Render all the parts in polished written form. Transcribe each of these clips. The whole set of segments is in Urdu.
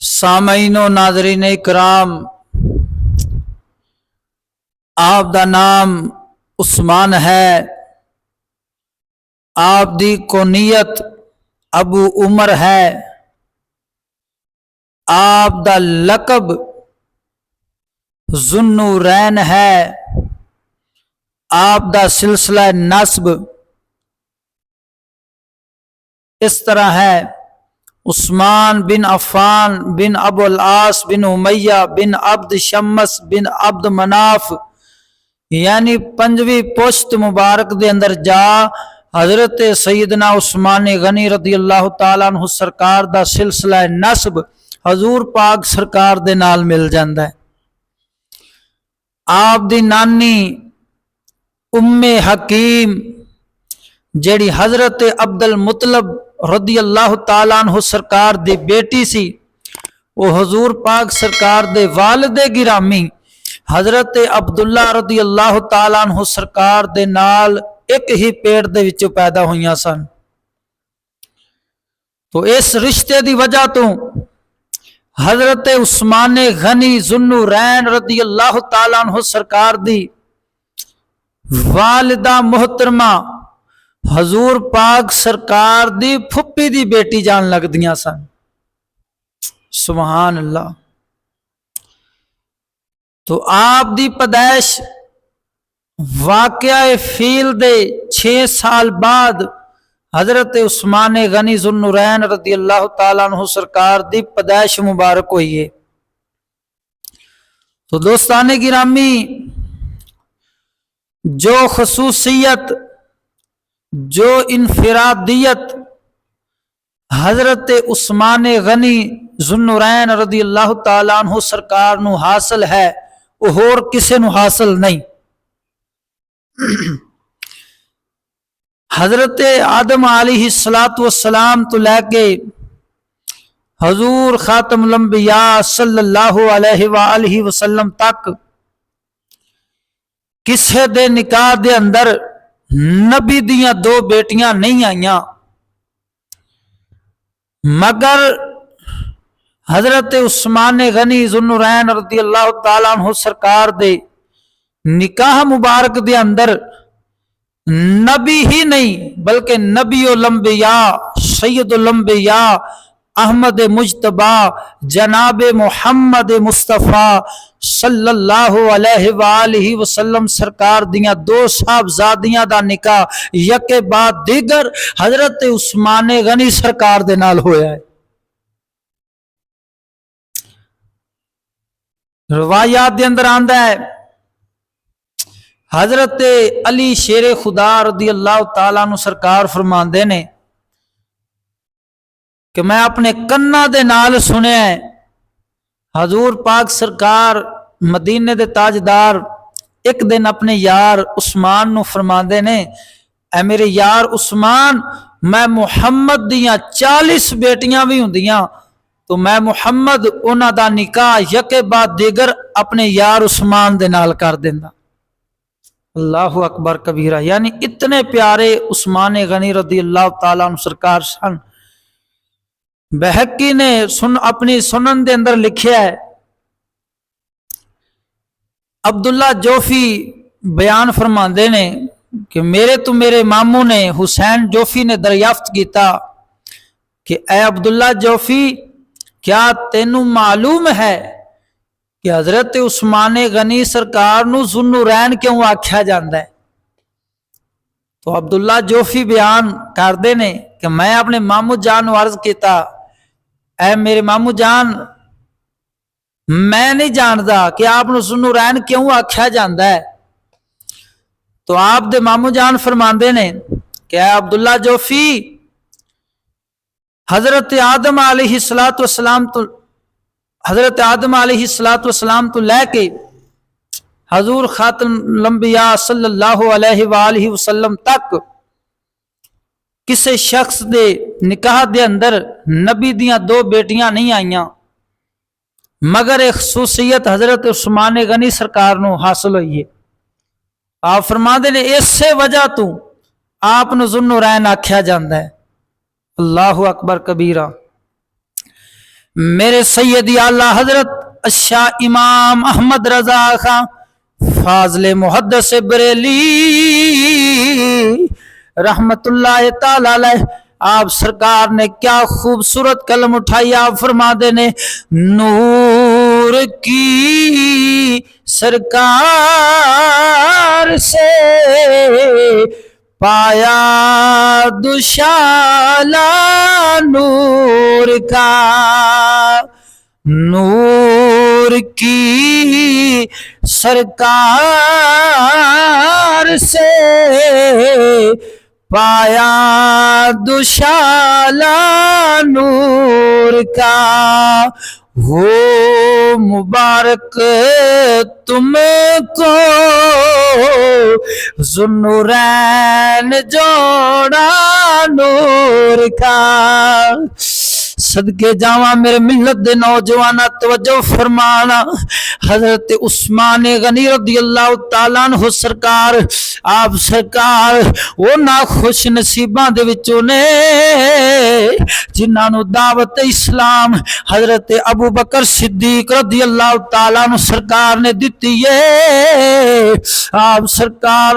سامعین و ناظرین اکرام، آپ دا نام عثمان ہے، آپ دی کنیت ابو عمر ہے، آپ دا لقب ذوالنورین ہے، آپ دا سلسلہ نسب اس طرح ہے: عثمان بن عفان بن ابو العاص بن امیہ بن عبد شمس بن عبد مناف، یعنی پنجویں پشت مبارک دے اندر جا حضرت سیدنا عثمان غنی رضی اللہ تعالیٰ عنہ سرکار دا سلسلہ نسب حضور پاک سرکار دے نال مل جاندا ہے۔ آپ دی نانی ام حکیم جیڑی حضرت عبد المطلب رضی اللہ تعالیٰ عنہ سرکار دی بیٹی سی، وہ حضور پاک سرکار دے والد گرامی حضرت عبداللہ رضی اللہ تعالیٰ عنہ سرکار دے نال ایک ہی پیٹ دے وچوں پیدا ہوئیاں سن۔ تو اس رشتے دی وجہ تو حضرت عثمان غنی ذوالنورین رضی اللہ تعالیٰ عنہ سرکار دی والدہ محترمہ حضور پاک سرکار دی پھپھی دی بیٹی جان لگ دیاں سن۔ سبحان اللہ۔ تو آپ دی پیدائش واقعہ فیل دے 6 سال بعد حضرت عثمان غنی ذوالنورین رضی اللہ تعالیٰ عنہ سرکار دی پیدائش مبارک ہوئی ہے۔ تو دوستان گرامی، جو خصوصیت، جو انفرادیت حضرت عثمان غنی ذوالنورین رضی اللہ تعالیٰ عنہ سرکار نو حاصل ہے، وہ اور کسے نو حاصل نہیں۔ حضرت آدم علیہ السلام تو لے کے حضور خاتم الانبیاء صلی اللہ علیہ وآلہ وسلم تک کسے دے نکاح دے اندر نبی دیاں 2 بیٹیاں نہیں آئیاں، مگر حضرت عثمان غنی ذوالنورین رضی اللہ تعالیٰ عنہ سرکار دے نکاح مبارک دے اندر نبی ہی نہیں بلکہ نبی الانبیاء سید الانبیاء احمد مجتبی جناب محمد مصطفیٰ صلی اللہ علیہ وآلہ وسلم سرکار دیاں 2 صاحبزادیاں دا نکاح یکے بعد دیگر حضرت عثمان غنی سرکار دے نال ہویا ہے۔ روایات دے اندر آندا ہے، حضرت علی شیر خدا رضی اللہ تعالیٰ عنہ سرکار فرماندے نے کہ میں اپنے کنا دے نال سنیا ہے حضور پاک سرکار مدینے دے تاجدار ایک دن اپنے یار عثمان نو فرماندے نے، اے میرے یار عثمان، میں محمد دیاں 40 بیٹیاں بھی ہوندیاں تو میں محمد انہاں دا نکاح یکے بعد دیگر اپنے یار عثمان دے نال کر دیندا۔ اللہ اکبر کبیرہ، یعنی اتنے پیارے عثمان غنی رضی اللہ تعالیٰ عنہ سرکار سن۔ بہقی نے اپنی سنن دے اندر لکھیا ہے، عبداللہ جوفی بیان فرماندے نے کہ میرے ماموں نے حسین جوفی نے دریافت کیتا کہ اے عبداللہ جوفی، کیا تینوں معلوم ہے کہ حضرت عثمان غنی سرکار نو ذوالنورین کیوں آکھیا جاندا ہے؟ تو عبداللہ جوفی بیان کردے نے کہ میں اپنے ماموں جان نو عرض کیتا، اے میرے ماموں جان، میں نہیں جاندا کہ آپ نو ذوالنورین کیوں آکھیا جاندا ہے۔ تو آپ دے ماموں جان فرماندے نے کہ اے عبداللہ جوفی، حضرت آدم علیہ السلام تو لے کے حضور خاتم الانبیاء صلی اللہ علیہ وآلہ وسلم تک کسے شخص دے نکاح دے اندر نبی دیاں 2 بیٹیاں نہیں آئیاں، مگر ایک خصوصیت حضرت عثمان غنی سرکار نو حاصل ہوئی ہے۔ آپ فرماندے نے اسے وجہ تو آپ نو ذوالنورین آکھیا جاندا ہے۔ اللہ اکبر کبیرہ۔ میرے سیدی اعلی حضرت شاہ امام احمد رضا خان فاضل محدث بریلی رحمت اللہ تعالی علیہ، آپ سرکار نے کیا خوبصورت قلم اٹھائی. آپ فرما دینے نور کی سرکار سے پایا دوشالہ نور کا، نور کی سرکار سے پایا دوشالہ نور کا. ہو مبارک تم کو ذوالنورین جوڑا نور کا. صدقے جاواں میرے ملت دے نوجوانا توجہ فرمانا. حضرت عثمان غنی رضی اللہ تعالیٰ عنہ سرکار، آپ سرکار وہ نا خوش نصیباں دے وچوں نے جنہاں نو دعوت اسلام حضرت ابو بکر صدیق رضی اللہ تعالیٰ عنہ سرکار نے دتی ہے. آپ سرکار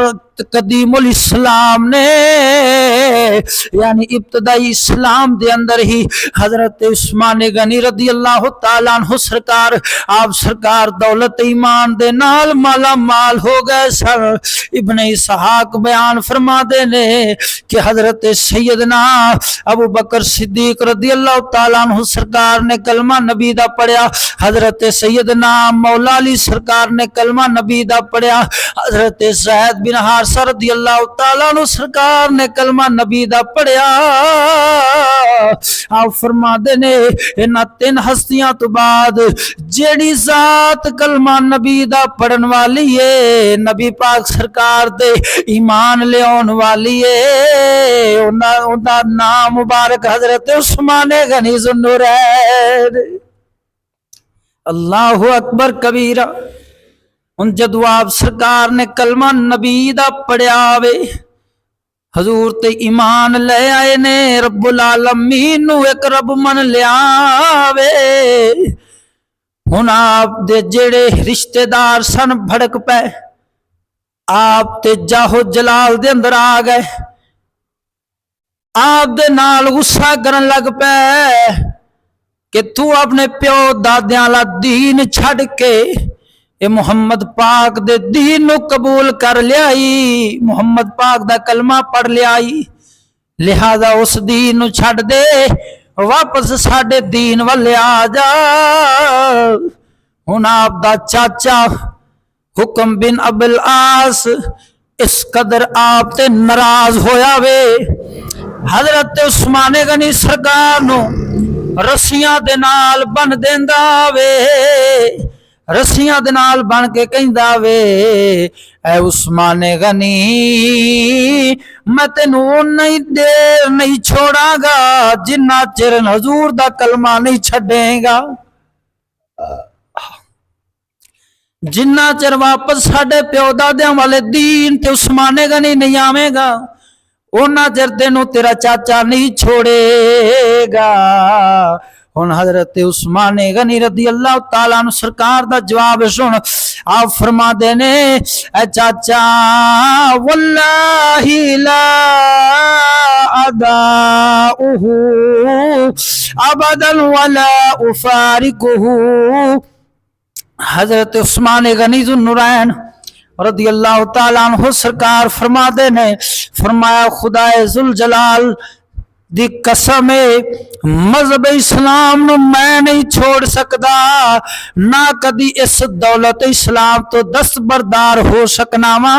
قدیم الاسلام نے یعنی ابتدائی اسلام دے اندر ہی حضرت عثمان غنی رضی اللہ تعالیٰ عنہ سرکار، آپ سرکار دولت ایمان دے نال مالا مال ہو گئے سر. ابن اسحاق بیان فرما دینے کہ حضرت سیدنا ابو بکر صدیق رضی اللہ تعالیٰ عنہ سرکار نے کلمہ نبی دا پڑھیا، حضرت سیدنا مولا علی سرکار نے کلمہ نبی دا پڑھیا، حضرت زید بن حارثہ رضی اللہ تعالیٰ عنہ سرکار نے کلمہ نبی دا پڑھیا. آپ فرما دینے انہاں تین ہستیاں تو بعد جیڑی ذات کلمہ نبی دا پڑھن والی ہے، نبی پاک سرکار دے ایمان لے آن والی ہے، انہاں دا نام مبارک حضرت عثمان غنی ذوالنورین. اللہ اکبر کبیرہ. ان جدو آپ سرکار نے کلمہ نبی دا پڑھیا وے، حضور تے ایمان لے آئے نے، رب العالمین نو ایک رب من لیا وے. ہن آپ دے جڑے رشتہ دار سن بھڑک پے، آپ تے جاہو جلال دے اندر آ گئے، آپ دے نال غصہ کرن لگ پے کہ تو اپنے پیو دادیاں لا دین چھڑ کے اے محمد پاک دے دین نو قبول کر لیائی، محمد پاک دا کلمہ پڑھ لیائی، لہذا اس دین نو چھڑ دے، واپس ساڈے دین والے آ جا. ہن آپ دا چاچا حکم بن ابو العاص اس قدر آپ تے ناراض ہویا وے، حضرت عثمان غنی سرکار نو رسیاں دے نال بن دیندا وے، رسیاں دے نال بن کے کہندا وے اے عثمان غنی میں تینوں نہیں دیر نہیں چھوڑاں گا جنہ چر حضور دا کلمہ نہیں چھڈیں گا، جنہ چر واپس ساڈے پیو دادیاں والے دین تے عثمان غنی نہیں آویں گا اونا چر تینوں تیرا چاچا نہیں چھوڑے گا. ہن حضرت عثمان غنی رضی اللہ تعالیٰ عنہ سرکار دا جواب سن. آپ فرما دینے اے چاچا واللہ لا اداؤہ ابدا ولا افارقہ. حضرت عثمان غنی ذوالنورین رضی اللہ تعالیٰ عنہ سرکار فرما دینے، فرمایا خدا ذوالجلال دی قسم مذہب اسلام نو میں نہیں چھوڑ سکدا، نہ کدی اس دولت اسلام تو دستبردار ہو سکنا وا.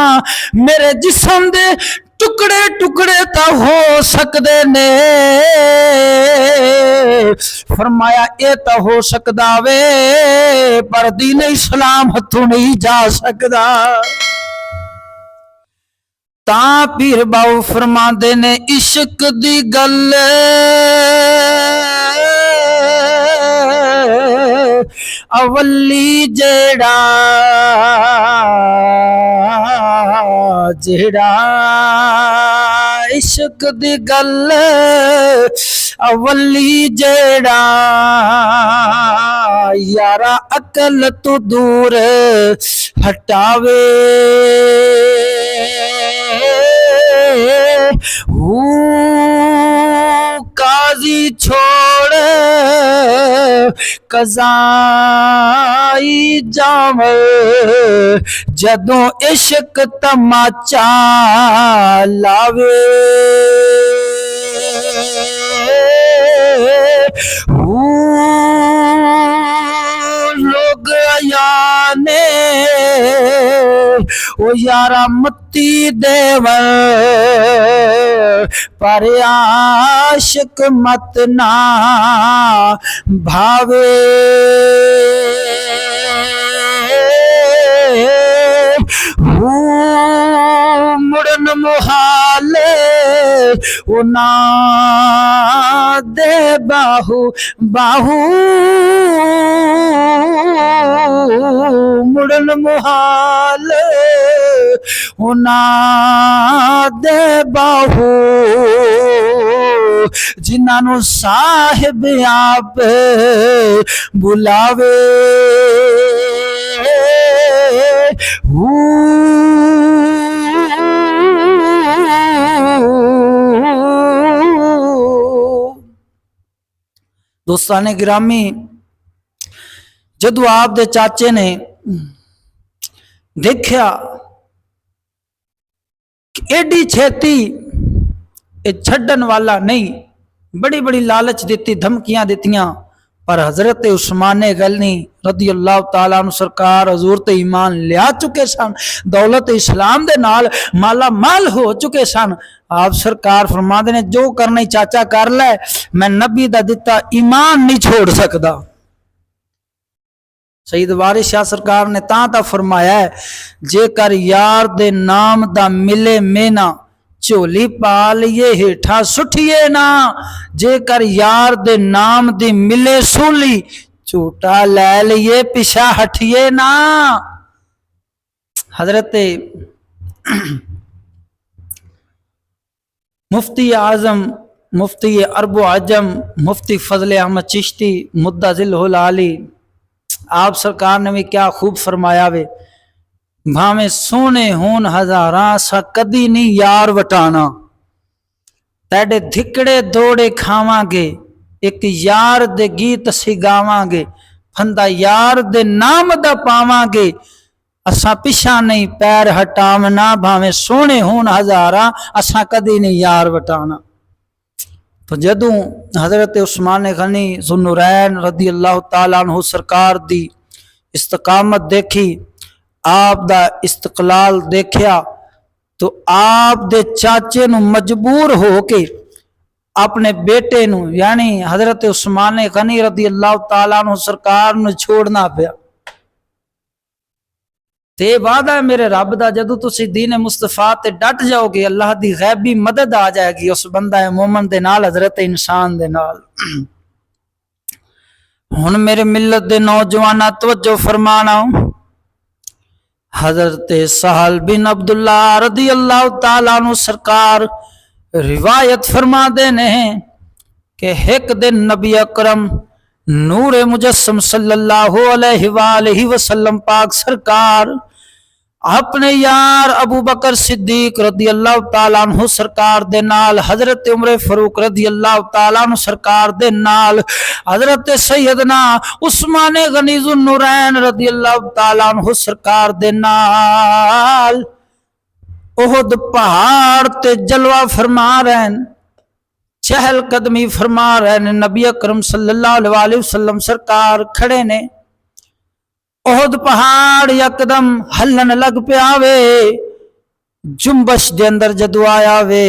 میرے جسم دے ٹکڑے ٹکڑے تا ہو سکدے نے، فرمایا اے تا ہو سکدا وے پر دین اسلام ہتھوں نہیں جا سکدا. تا پیر باو فرما دے نے عشق دی گل اولی جیڑا عشق دی گل اولی جیڑا یارا عقل تو دور ہٹاوے قاضی چھوڑ قضائی جاوے جدوں عشق تماچا لاوے لوگ آیانے او یارا متی دیور پر عاشق مت نہ بھاوے مڑن محال او نا دے باہو باہو مڑن محال او نا دے باہو جنہاں نو صاحب آپ بلاوے دوستان گرامی جدو آپ دے چاچے نے دیکھیا کہ ایڈی چھیتی چھڈن والا نہیں، بڑی بڑی لالچ دیتی، دھمکیاں دیتیاں، پر حضرت عثمان غنی رضی اللہ تعالیٰ عنہ سرکار حضور تے ایمان لیا چکے سن، دولت اسلام دے نال مالا مال ہو چکے سن۔ آپ سرکار فرماندے نے جو کرنے چاچا کر لے، میں نبی دا دتا ایمان نہیں چھوڑ سکدا۔ سید وارث شاہ سرکار نے تا فرمایا ہے جے کر یار دے نام دا ملے مینا چولی پال یہ ہیٹھا سٹھیے نا، جے کر یار دے نام دی ملے سولی چوٹا لے لیے پیچھا ہٹھیے نا۔ حضرت مفتی اعظم مفتی عرب و عجم مفتی فضل احمد چشتی مدہ ذلہ العالی آپ سرکار نے بھی کیا خوب فرمایا وے، بھاویں سونے ہون ہزاراں سا کدی نہیں یار وٹانا، تیڑے دھکڑے دوڑے کھاواں گے ایک یار دے گیت سی گاواں گے، پھندا یار دے نام دا پاواں گے، اساں پیچھا نہیں پیر ہٹاونا، بھاویں سونے ہون ہزاراں اساں کدی نہیں یار وٹانا۔ تو جدوں حضرت عثمان غنی ذوالنورین رضی اللہ تعالیٰ عنہ سرکار دی استقامت دیکھی، آپ دا استقلال دیکھیا، تو آپ دے چاچے نو مجبور ہو کے اپنے بیٹے نو یعنی حضرت عثمان غنی رضی اللہ تعالیٰ عنہ سرکار نو چھوڑنا پیا۔ تے وعدہ ہے میرے رب دا جدو تسی دین مصطفیٰ تے ڈٹ جاؤ گے اللہ دی غیبی مدد آ جائے گی اس بندہ مومن دے نال، حضرت انسان دے نال۔ ہن میرے ملت دے نوجوانہ توجہ فرمانا، حضرت سہل بن عبداللہ رضی اللہ تعالیٰ عنہ سرکار روایت فرما دینے کہ ایک دن نبی اکرم نور مجسم صلی اللہ علیہ وآلہ وسلم پاک سرکار اپنے یار ابو بکر صدیق رضی اللہ تعالیٰ عنہ سرکار دے نال، حضرت عمر فاروق رضی اللہ تعالیٰ عنہ سرکار دے نال، حضرت سیدنا عثمان غنی ذوالنورین رضی اللہ تعالیٰ عنہ سرکار دے نال احد پہاڑ تے جلوہ فرما رہے ہیں، چہل قدمی فرما رہے ہیں۔ نبی اکرم صلی اللہ علیہ وسلم سرکار کھڑے نے، احد پہاڑ یکدم ہلن لگ پیا وے، جنبش دے اندر جدو آیا وے،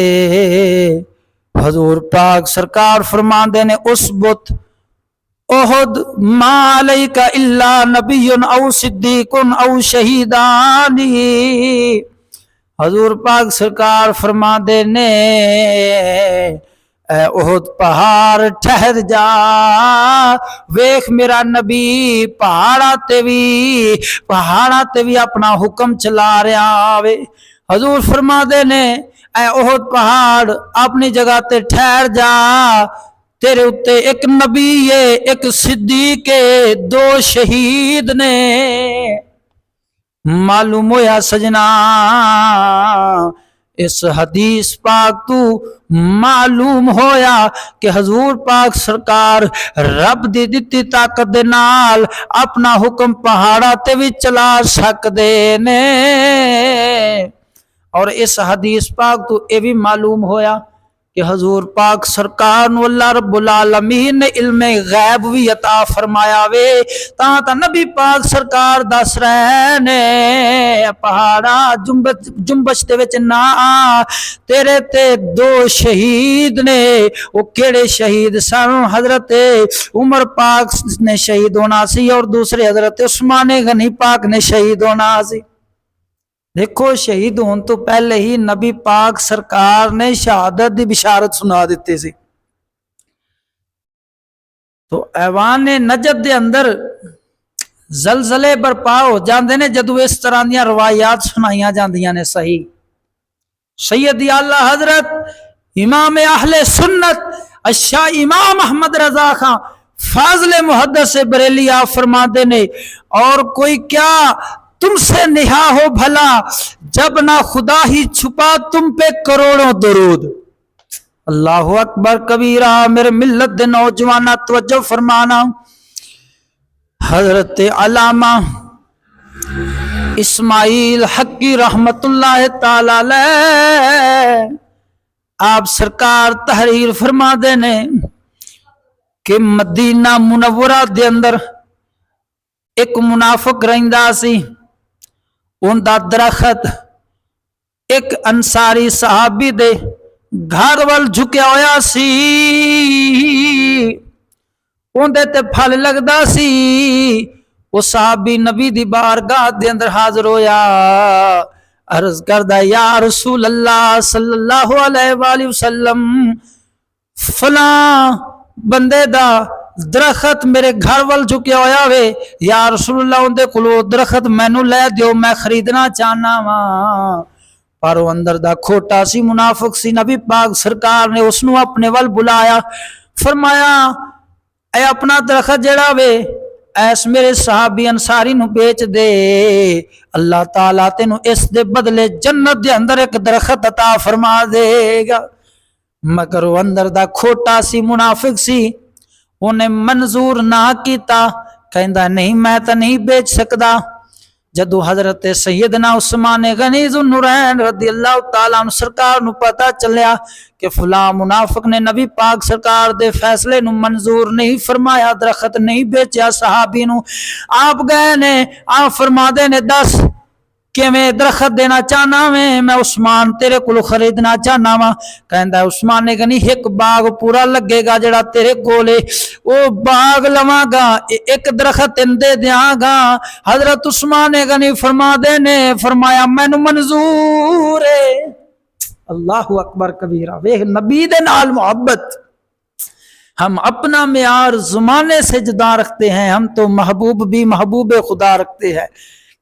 حضور پاک سرکار فرماندے نے اس بت احد ما علیک الا نبی او صدیق او شہیدانی، حضور پاک سرکار فرماندے نے اے احد پہاڑ ٹھہر جا، ویکھ میرا نبی پہاڑا تے بھی اپنا حکم چلا رہا وے۔ حضور فرما دے نے اے احد پہاڑ اپنی جگہ تے ٹھہر جا، تیرے اتے ایک نبی ہے، ایک صدیق ہے، 2 شہید نے۔ معلوم ہویا سجنا اس حدیث پاک تو معلوم ہویا کہ حضور پاک سرکار رب دی دتی طاقت دے نال اپنا حکم پہاڑا تے بھی چلا سکدے نے۔ اور اس حدیث پاک تو یہ بھی معلوم ہویا کہ حضور پاک سرکار نو اللہ رب العالمین نے علم غیب بھی عطا فرمایا وے، تا نبی پاک سرکار دس رہے نے پہاڑا جنبش دے وچ نہ آ، تیرے تے 2 شہید نے۔ وہ کیڑے شہید سن؟ حضرت عمر پاک نے شہید ہونا سی اور دوسرے حضرت عثمان غنی پاک نے شہید ہونا سی۔ دیکھو شہید ہون تو پہلے ہی نبی پاک سرکار نے شہادت دی بشارت سنا دیتی سی۔ تو ایوان نجد دے اندر زلزلے برپا ہو جاندے نے جدو اس طرح دیاں روایات سنائیاں جاندیاں نے۔ صحیح سیدی اعلیٰ حضرت امام اہل سنت الشاہ امام احمد رضا خان فاضل محدث بریلی آپ فرماتے نے، اور کوئی کیا تم سے نہا ہو بھلا جب نہ خدا ہی چھپا تم پہ کروڑوں درود۔ اللہ اکبر کبیرہ۔ میرے ملت دے نوجوانہ توجہ فرمانا، حضرت علامہ اسماعیل حقی رحمت اللہ تعالی علیہ آپ سرکار تحریر فرما دینے کہ مدینہ منورہ دے اندر ایک منافق رہندا سی، ان دا درخت ایک انصاری صحابی دے گھر وال جھکیا ہویا سی، ان دے تے پھل لگدا سی۔ وہ صحابی نبی دی بارگاہ دے اندر حاضر ہویا، عرض کردہ یا رسول اللہ صلی اللہ علیہ وآلہ وسلم، فلاں بندے دا درخت میرے گھر وال جھکیا ہویا وے، یا رسول اللہ ان دے کلو درخت مینوں لے دیو، میں خریدنا چاہنا وا۔ پر وہ اندر دا کھوٹا سی، منافق سی۔ نبی پاک سرکار نے اس نو اپنے وال بلایا، فرمایا اے اپنا درخت جڑا وے ایس میرے صحابی انصاری نو بیچ دے، اللہ تعالیٰ تینو اس دے بدلے جنت دے اندر ایک درخت عطا فرما دے گا۔ مگر وہ اندر دا کھوٹا سی، منافق سی، انہیں منظور نہ کیتا، کہندا نہیں میں تا نہیں بیچ سکدا۔ جدو حضرت سیدنا عثمان غنی ذو النورین رضی اللہ تعالیٰ عنہ سرکار نو پتا چلیا کہ فلاں منافق نے نبی پاک سرکار دے فیصلے نو منظور نہیں فرمایا، درخت نہیں بیچیا صحابی نو، آپ گئے نے، آپ فرما دے نے دس کہ میں درخت دینا چاہنا میں عثمان تیرے کو خریدنا چاہنا وا۔ کہندا عثمان غنی ایک باغ پورا لگے گا جڑا تیرے کولے، وہ باغ لواں گا، ایک درخت دے دیاں گا۔ حضرت عثمان غنی فرما دے نے فرمایا مینوں منظور ہے۔ اللہ اکبر کبیرہ۔ ویکھ نبی دے نال محبت، ہم اپنا معیار زمانے سے جدا رکھتے ہیں، ہم تو محبوب بھی محبوب خدا رکھتے ہیں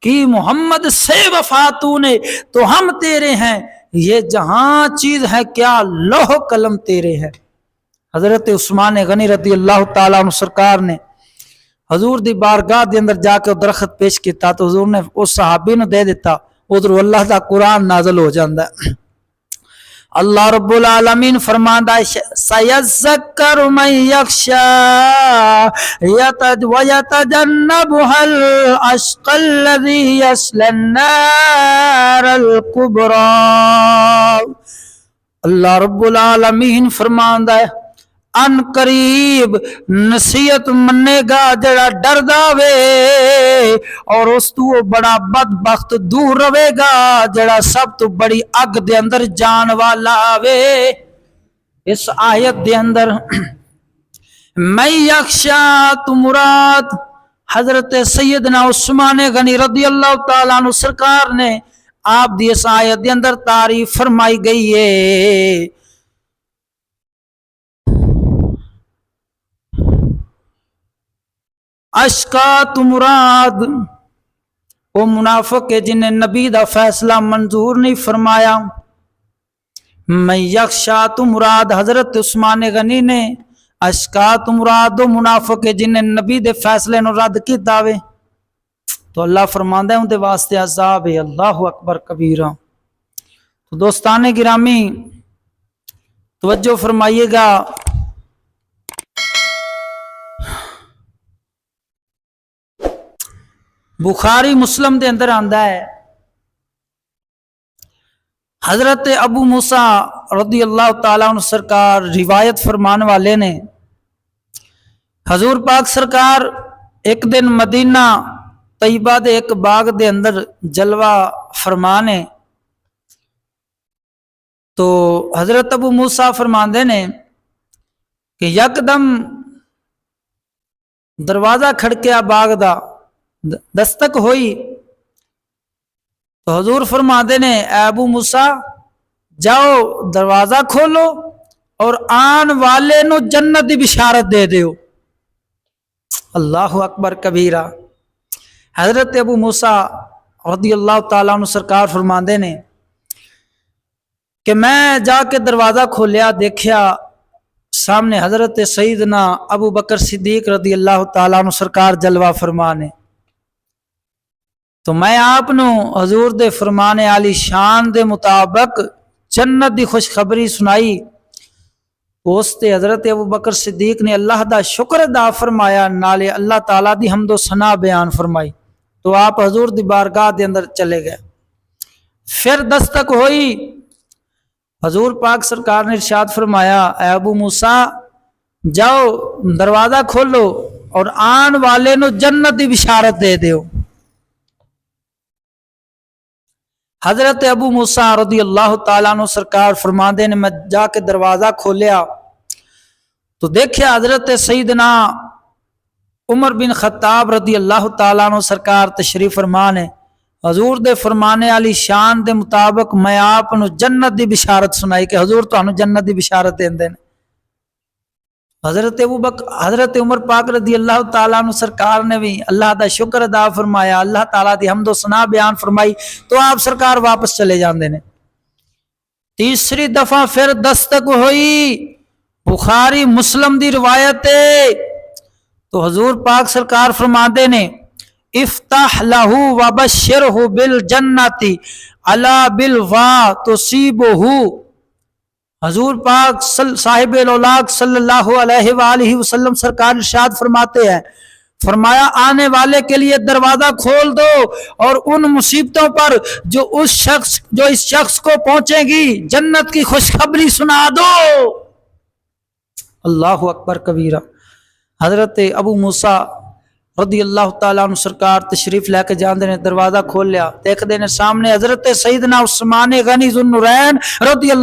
کہ محمد سے وفا تو نے تو ہم تیرے ہیں، یہ جہاں چیز ہے کیا لوح قلم تیرے ہے۔ حضرت عثمان غنی رضی اللہ تعالیٰ عنہ سرکار نے حضور دی بارگاہ دے اندر جا کے درخت پیش کیتا تو حضور نے اس صحابی نو دے دیتا، ادھر اللہ دا قرآن نازل ہو جاندہ ہے۔ اللہ رب العالمین فرماندہ سَيَذَّكَّرُ مَن يَخْشَىٰ وَيَتَجَنَّبُهَا الْأَشْقَى الَّذِي يَصْلَى النَّارَ الْكُبْرَىٰ۔ اللہ رب العالمین فرماندہ ہے ان قریب نصیحت منے گا جڑا ڈردا وے، اور اس تو بڑا بدبخت دور رہے گا جڑا سب تو بڑی اگ دے اندر جان والا وے۔ اس آیت دے اندر میں یخشا تو مراد حضرت سیدنا عثمان غنی رضی اللہ تعالیٰ عنہ سرکار نے آپ دی اس آیت دے اندر تعریف فرمائی گئی ہے۔ اشکا تو مراد وہ منافق ہے جنہیں نبی دا فیصلہ منظور نہیں فرمایا، میں یکشا تو مراد حضرت عثمان غنی نے، اشکا تو مراد منافق جن نے نبی دے فیصلے نو رد کیتا وے، تو اللہ فرماندا ہے ان دے واسطے عذاب ہے۔ اللہ اکبر کبیرہ۔ تو دوستان گرامی توجہ فرمائیے گا، بخاری مسلم دے اندر آندا ہے، حضرت ابو موسیٰ رضی اللہ تعالیٰ عنہ سرکار روایت فرمان والے نے، حضور پاک سرکار ایک دن مدینہ طیبہ دے ایک باغ دے اندر جلوہ فرمانے، تو حضرت ابو موسیٰ فرماندے نے کہ یکدم دروازہ کھڑکیا باغ دا، دستک ہوئی، تو حضور فرماندے نے اے ابو موسیٰ جاؤ دروازہ کھولو اور آن والے نو جنت دی بشارت دے دیو۔ اللہ اکبر کبیرہ۔ حضرت ابو موسیٰ رضی اللہ تعالیٰ عنہ سرکار فرماندے نے کہ میں جا کے دروازہ کھولیا، دیکھیا سامنے حضرت سیدنا ابو بکر صدیق رضی اللہ تعالیٰ عنہ سرکار جلوہ فرمانے، تو میں آپ نو حضور دے فرمانے علی شان دے مطابق جنت دی خوشخبری سنائی۔ اس تے حضرت ابو بکر صدیق نے اللہ دا شکر ادا فرمایا، نالے اللہ تعالیٰ دی حمد و ثنا بیان فرمائی، تو آپ حضور دی بارگاہ دے اندر چلے گئے۔ پھر دستک ہوئی، حضور پاک سرکار نے ارشاد فرمایا اے ابو موسیٰ جاؤ دروازہ کھولو اور آن والے نو جنت دی بشارت دے دیو۔ حضرت ابو موسیٰ رضی اللہ تعالیٰ عنہ سرکار فرماندے نے میں جا کے دروازہ کھولیا تو دیکھیا حضرت سیدنا عمر بن خطاب رضی اللہ تعالیٰ عنہ سرکار تشریف فرمانے، حضور دے فرمانے علی شان دے مطابق میں آپ نو جنت دی بشارت سنائی کہ حضور تانوں جنت دی بشارت دیندے نے۔ حضرت عمر پاک رضی اللہ تعالیٰ عنہ سرکار نے بھی اللہ دا شکر ادا فرمایا، اللہ تعالیٰ دی حمد و ثنا بیان فرمائی، تو آپ سرکار واپس چلے جاندے نے۔ تیسری دفعہ پھر دستک ہوئی، بخاری مسلم دی روایت ہے، تو حضور پاک سرکار فرماندے نے افتح لہو وبشرہ بالجنت علا بالوا تصیبہ۔ حضور پاک صاحب الاولاق صلی اللہ علیہ وآلہ وسلم سرکار ارشاد فرماتے ہیں، فرمایا آنے والے کے لیے دروازہ کھول دو اور ان مصیبتوں پر جو اس شخص کو پہنچے گی جنت کی خوشخبری سنا دو۔ اللہ اکبر کبیرہ۔ حضرت ابو موسیٰ رضی اللہ تعالیٰ عنہ سرکار تشریف لے کے جاندے نے، دروازہ کھول لیا، دیکھ دینے سامنے حضرت سیدنا عثمان غنی ذو النورین رضی اللہ